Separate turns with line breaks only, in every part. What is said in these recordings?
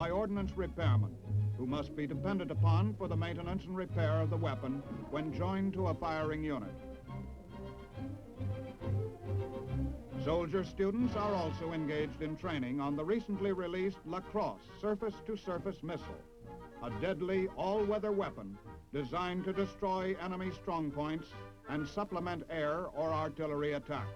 by ordnance repairmen, who must be depended upon for the maintenance and repair of the weapon when joined to a firing unit. Soldier students are also engaged in training on the recently released LaCrosse surface-to-surface missile, a deadly all-weather weapon designed to destroy enemy strongpoints and supplement air or artillery attack.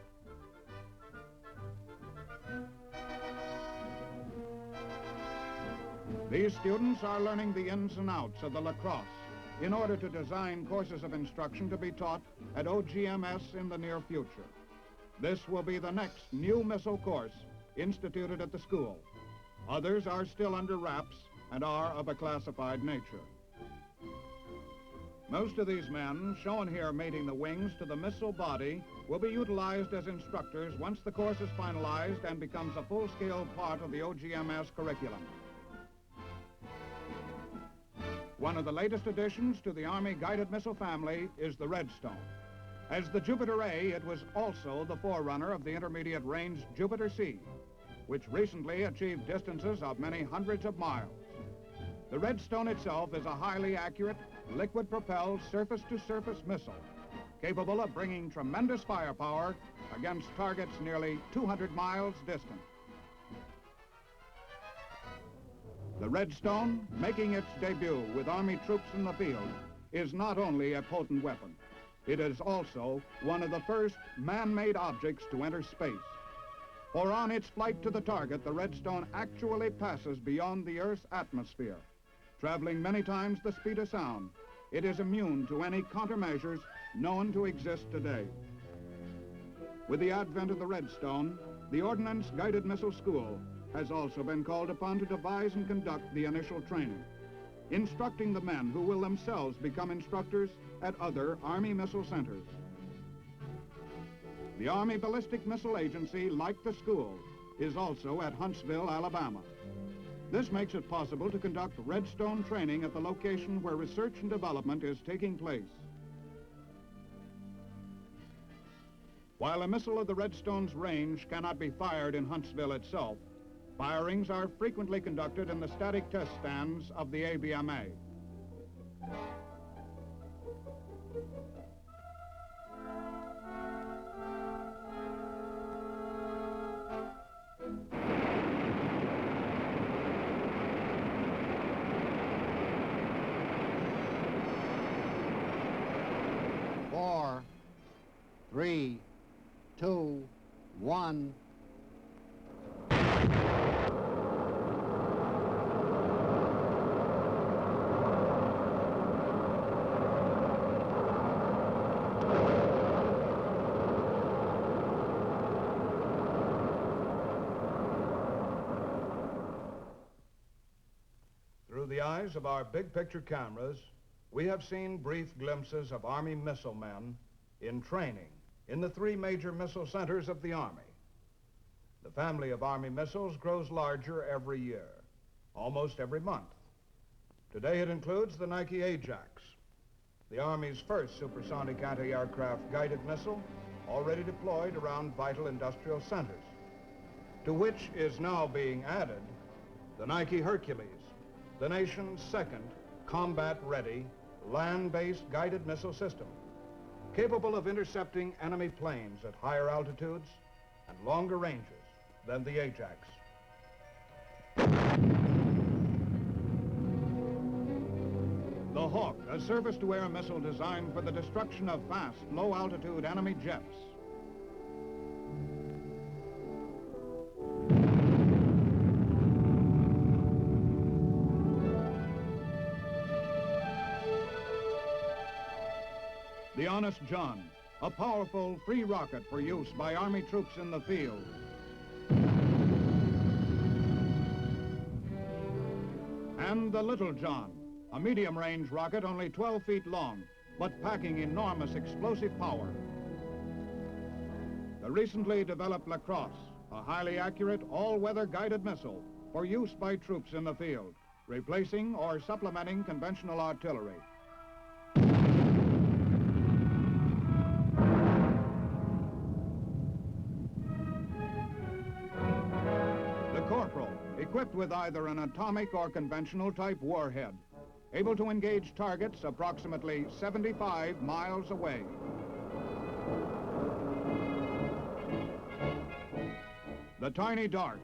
These students are learning the ins and outs of the LaCrosse in order to design courses of instruction to be taught at OGMS in the near future. This will be the next new missile course instituted at the school. Others are still under wraps and are of a classified nature. Most of these men, shown here mating the wings to the missile body, will be utilized as instructors once the course is finalized and becomes a full-scale part of the OGMS curriculum. One of the latest additions to the Army guided missile family is the Redstone. As the Jupiter A, it was also the forerunner of the intermediate range Jupiter C, which recently achieved distances of many hundreds of miles. The Redstone itself is a highly accurate, liquid-propelled surface-to-surface missile, capable of bringing tremendous firepower against targets nearly 200 miles distant. The Redstone, making its debut with Army troops in the field, is not only a potent weapon, it is also one of the first man-made objects to enter space. For on its flight to the target, the Redstone actually passes beyond the Earth's atmosphere. Traveling many times the speed of sound, it is immune to any countermeasures known to exist today. With the advent of the Redstone, the Ordnance Guided Missile School has also been called upon to devise and conduct the initial training, instructing the men who will themselves become instructors at other Army missile centers. The Army Ballistic Missile Agency, like the school, is also at Huntsville, Alabama. This makes it possible to conduct Redstone training at the location where research and development is taking place. While a missile of the Redstone's range cannot be fired in Huntsville itself, firings are frequently conducted in the static test stands of the ABMA.
Four, three, two, one.
Through the eyes of our big picture cameras, we have seen brief glimpses of Army missile men in training in the three major missile centers of the Army. The family of Army missiles grows larger every year, almost every month. Today it includes the Nike Ajax, the Army's first supersonic anti-aircraft guided missile, already deployed around vital industrial centers, to which is now being added the Nike Hercules, the nation's second combat-ready, land-based guided missile system, capable of intercepting enemy planes at higher altitudes and longer ranges than the Ajax. The Hawk, a surface-to-air missile designed for the destruction of fast, low-altitude enemy jets. The Honest John, a powerful free rocket for use by Army troops in the field. And the Little John, a medium-range rocket only 12 feet long, but packing enormous explosive power. The recently developed LaCrosse, a highly accurate all-weather guided missile for use by troops in the field, replacing or supplementing conventional artillery. equipped with either an atomic or conventional type warhead, able to engage targets approximately 75 miles away. The Tiny Dart,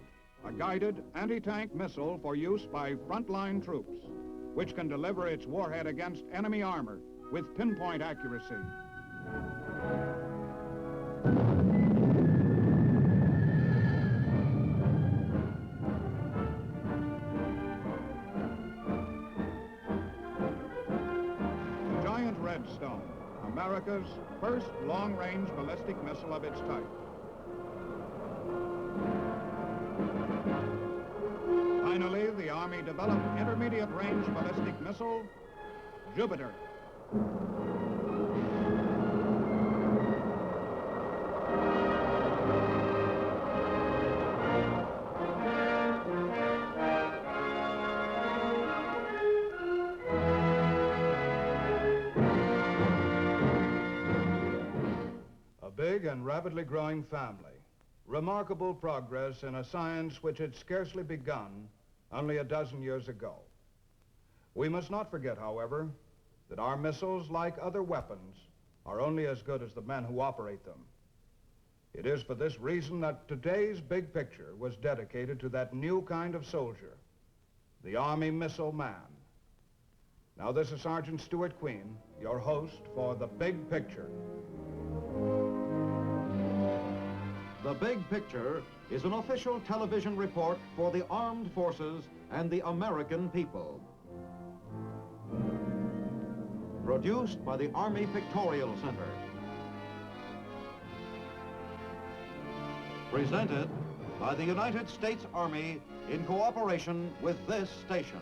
a guided anti-tank missile for use by frontline troops, which can deliver its warhead against enemy armor with pinpoint accuracy. Giant Redstone, America's first long-range ballistic missile of its type. Finally, the Army developed intermediate-range ballistic missile, Jupiter. A big and rapidly growing family. Remarkable progress in a science which had scarcely begun only a dozen years ago. We must not forget, however, that our missiles, like other weapons, are only as good as the men who operate them. It is for this reason that today's big picture was dedicated to that new kind of soldier, the Army Missile Man. Now, this is Sergeant Stuart Queen, your host for The Big Picture.
The Big Picture is an official television report for the armed forces and the American people. Produced by the Army Pictorial Center. Presented by the United States Army in cooperation with this station.